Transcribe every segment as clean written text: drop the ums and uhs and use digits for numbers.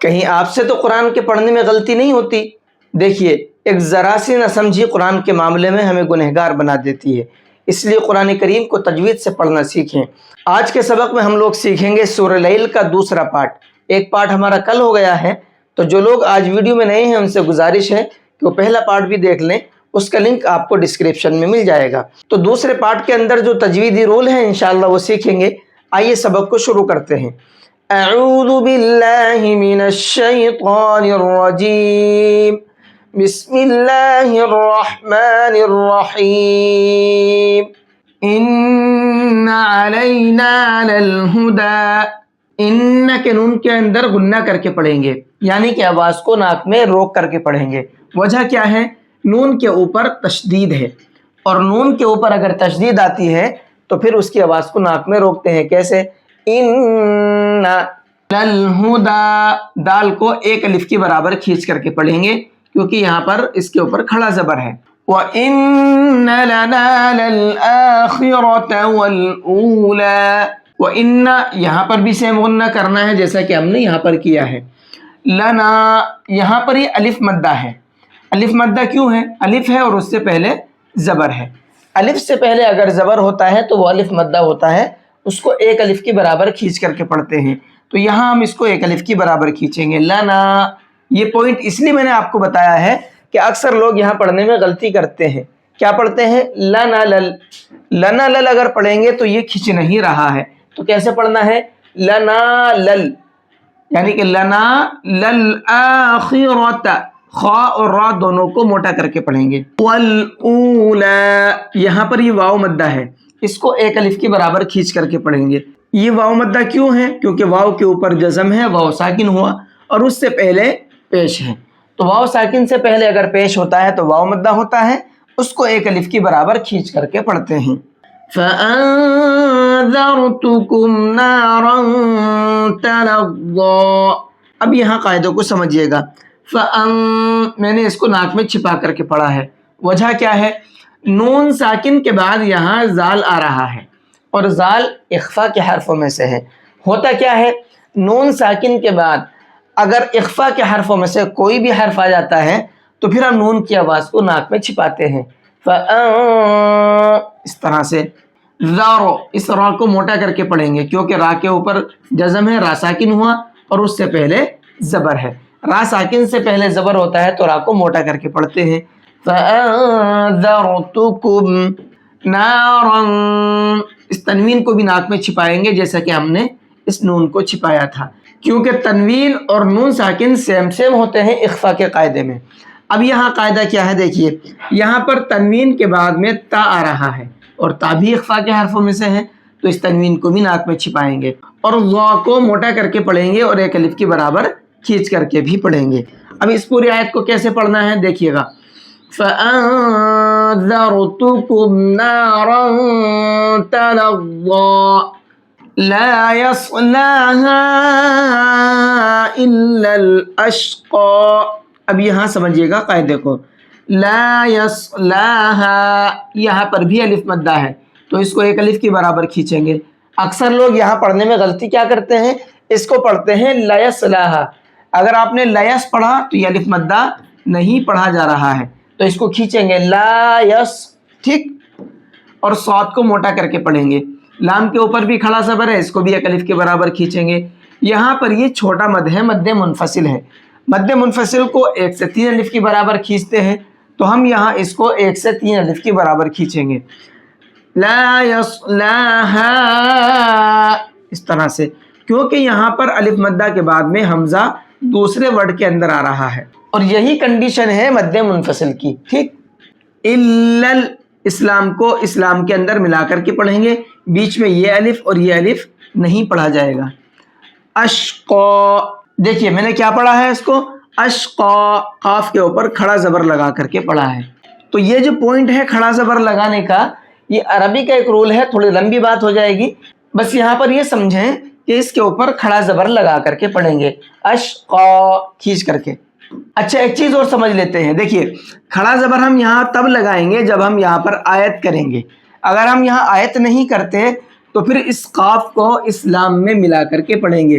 کہیں آپ سے تو قرآن کے پڑھنے میں غلطی نہیں ہوتی؟ دیکھیے، ایک ذرا سی نہ سمجھی قرآن کے معاملے میں ہمیں گنہگار بنا دیتی ہے۔ اس لیے قرآن کریم کو تجوید سے پڑھنا سیکھیں۔ آج کے سبق میں ہم لوگ سیکھیں گے سورہ لیل کا دوسرا پارٹ۔ ایک پارٹ ہمارا کل ہو گیا ہے، تو جو لوگ آج ویڈیو میں نئے ہیں ان سے گزارش ہے کہ وہ پہلا پارٹ بھی دیکھ لیں، اس کا لنک آپ کو ڈسکرپشن میں مل جائے گا۔ تو دوسرے پارٹ کے اندر جو تجویدی رول ہیں انشاءاللہ وہ سیکھیں گے۔ آئیے سبق کو شروع کرتے ہیں۔ اعوذ باللہ من الشیطان الرجیم، بسم اللہ الرحمن الرحیم۔ ان علینا للہدی، ان کے نون کے اندر غنہ کر کے پڑھیں گے، یعنی کہ آواز کو ناک میں روک کر کے پڑھیں گے۔ وجہ کیا ہے؟ نون کے اوپر تشدید ہے، اور نون کے اوپر اگر تشدید آتی ہے تو پھر اس کی آواز کو ناک میں روکتے ہیں۔ کیسے؟ ان للہدی، دال کو ایک الف کی برابر کھینچ کر کے پڑھیں گے، کیونکہ یہاں پر اس کے اوپر کھڑا زبر ہے۔ وَإِنَّ لَنَا لَلْآخِرَةَ وَالْأُولَى، وَإِنَّ یہاں پر بھی سیم غنہ کرنا ہے جیسا کہ ہم نے یہاں پر کیا ہے۔ لنا، یہاں پر یہ الف مدہ ہے۔ الف مدہ کیوں ہے؟ الف ہے اور اس سے پہلے زبر ہے۔ الف سے پہلے اگر زبر ہوتا ہے تو وہ الف مدہ ہوتا ہے، اس کو ایک الف کی برابر کھینچ کر کے پڑھتے ہیں۔ تو یہاں ہم اس کو ایک الف کی برابر کھینچیں گے، لنا۔ یہ پوائنٹ اس لیے میں نے آپ کو بتایا ہے کہ اکثر لوگ یہاں پڑھنے میں غلطی کرتے ہیں۔ کیا پڑھتے ہیں؟ لنا لل، لنا لل اگر پڑھیں گے تو یہ کھینچ نہیں رہا ہے، تو کیسے پڑھنا ہے؟ لنا لل، یعنی کہ لنا للآخرۃ، خا اور را دونوں کو موٹا کر کے پڑھیں گے۔ والاولی، یہاں پر یہ واو مدہ ہے، اس کو ایک الف کی برابر کھینچ کر کے پڑھیں گے۔ یہ واو مدہ کیوں ہے؟ کیونکہ واو کے اوپر جزم ہے، واو ساکن ہوا اور اس سے پہلے پیش ہے۔ تو واو ساکن سے پہلے اگر پیش ہوتا ہے تو واو مدہ ہوتا ہے، اس کو ایک الف کی برابر کھینچ کر کے پڑھتے ہیں۔ فَأَنذَرْتُكُمْ نَارًا تَلَظَّىٰ، اب یہاں قاعدوں کو سمجھیے گا۔ میں نے اس کو ناک میں چھپا کر کے پڑھا ہے۔ وجہ کیا ہے؟ نون ساکن کے بعد یہاں زال آ رہا ہے، اور زال اخفا کے حرفوں میں سے ہے۔ ہوتا کیا ہے؟ نون ساکن کے بعد اگر اخفا کے حرفوں میں سے کوئی بھی حرف آ جاتا ہے تو پھر ہم نون کی آواز کو ناک میں چھپاتے ہیں۔ اس طرح سے زارو، اس را کو موٹا کر کے پڑھیں گے، کیونکہ را کے اوپر جزم ہے، را ساکن ہوا اور اس سے پہلے زبر ہے۔ را ساکن سے پہلے زبر ہوتا ہے تو را کو موٹا کر کے پڑھتے ہیں۔ فَأَنذَرْتُكُمْ نَارًا، اس تنوین کو بھی ناک میں چھپائیں گے جیسا کہ ہم نے اس نون کو چھپایا تھا، کیونکہ تنوین اور نون ساکن سیم ہوتے ہیں اخفا کے قاعدے میں۔ اب یہاں قاعدہ کیا ہے؟ دیکھیے، یہاں پر تنوین کے بعد میں تا آ رہا ہے اور تا بھی اخفا کے حرفوں میں سے ہے، تو اس تنوین کو بھی ناک میں چھپائیں گے اور ضا کو موٹا کر کے پڑھیں گے اور ایک الف کی برابر کھینچ کر کے بھی پڑھیں گے۔ اب اس پوری آیت کو کیسے پڑھنا ہے دیکھیے گا۔ فَأَنذَرْتُكُمْ نَارًا تَلَظَّىٰ لَا يَصْلَاهَا إِلَّا الْأَشْقَى، اب یہاں سمجھیے گا قاعدے کو۔ لا يَصْلَاهَا، یہاں پر بھی الف مدہ ہے تو اس کو ایک الف کی برابر کھینچیں گے۔ اکثر لوگ یہاں پڑھنے میں غلطی کیا کرتے ہیں؟ اس کو پڑھتے ہیں لا يَصْلَاهَا۔ اگر آپ نے لا یس پڑھا تو یہ الف مدہ نہیں پڑھا جا رہا ہے، تو اس کو کھینچیں گے لا یس، ٹھیک، اور صاد کو موٹا کر کے پڑھیں گے۔ لام کے اوپر بھی کھڑا زبر ہے، اس کو بھی ایک الف کے برابر کھینچیں گے۔ یہاں پر یہ چھوٹا مد ہے، مد منفصل ہے۔ مد منفصل کو 1 سے 3 الف کی برابر کھینچتے ہیں، تو ہم یہاں اس کو 1 سے 3 الف کی برابر کھینچیں گے۔ لا یصلاھا، اس طرح سے، کیونکہ یہاں پر الف مدہ کے بعد میں حمزہ دوسرے ورڈ کے اندر آ رہا ہے، اور یہی کنڈیشن ہے مد منفصل کی، ٹھیک۔ الل، اسلام کو اسلام کے اندر ملا کر کے پڑھیں گے، بیچ میں یہ الف اور یہ الف نہیں پڑھا جائے گا۔ اشقا، دیکھیے میں نے کیا پڑھا ہے اس کو؟ اشقا، قاف کے اوپر کھڑا زبر لگا کر کے پڑھا ہے۔ تو یہ جو پوائنٹ ہے کھڑا زبر لگانے کا، یہ عربی کا ایک رول ہے، تھوڑی لمبی بات ہو جائے گی، بس یہاں پر یہ سمجھیں کہ اس کے اوپر کھڑا زبر لگا کر کے پڑھیں گے، اشقا کھینچ کر کے۔ اچھا ایک چیز اور سمجھ لیتے ہیں، دیکھیے کھڑا زبر ہم یہاں تب لگائیں گے جب ہم یہاں پر آیت کریں گے۔ اگر ہم یہاں آیت نہیں کرتے تو پھر اس قاف کو اس لام میں ملا کر کے پڑھیں گے،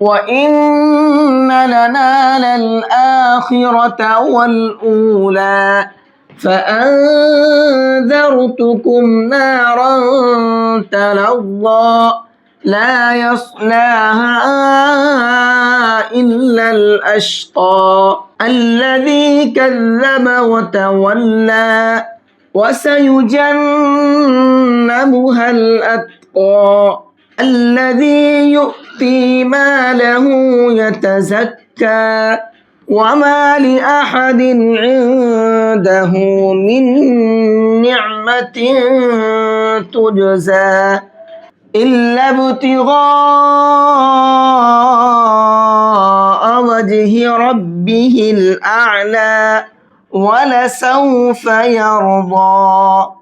وَإِنَّ لَنَا لَلْآخِرَةَ وَالْأُولَى فَأَنذَرْتُكُمْ نَارًا تَلَظَّى لَا يَصْلَاهَا إِلَّا الْأَشْقَى الَّذِي كَذَّبَ وَتَوَلَّى وَسَيُجَنَّبُهَا الْأَتْقَى الَّذِي يُؤْتِي مَالَهُ يَتَزَكَّى وَمَا لِأَحَدٍ عِندَهُ مِن نِّعْمَةٍ تُجْزَىٰ إِلَّا ابْتِغَاءَ وَجْهِ رَبِّهِ الْأَعْلَىٰ وَلَسَوْفَ يَرْضَىٰ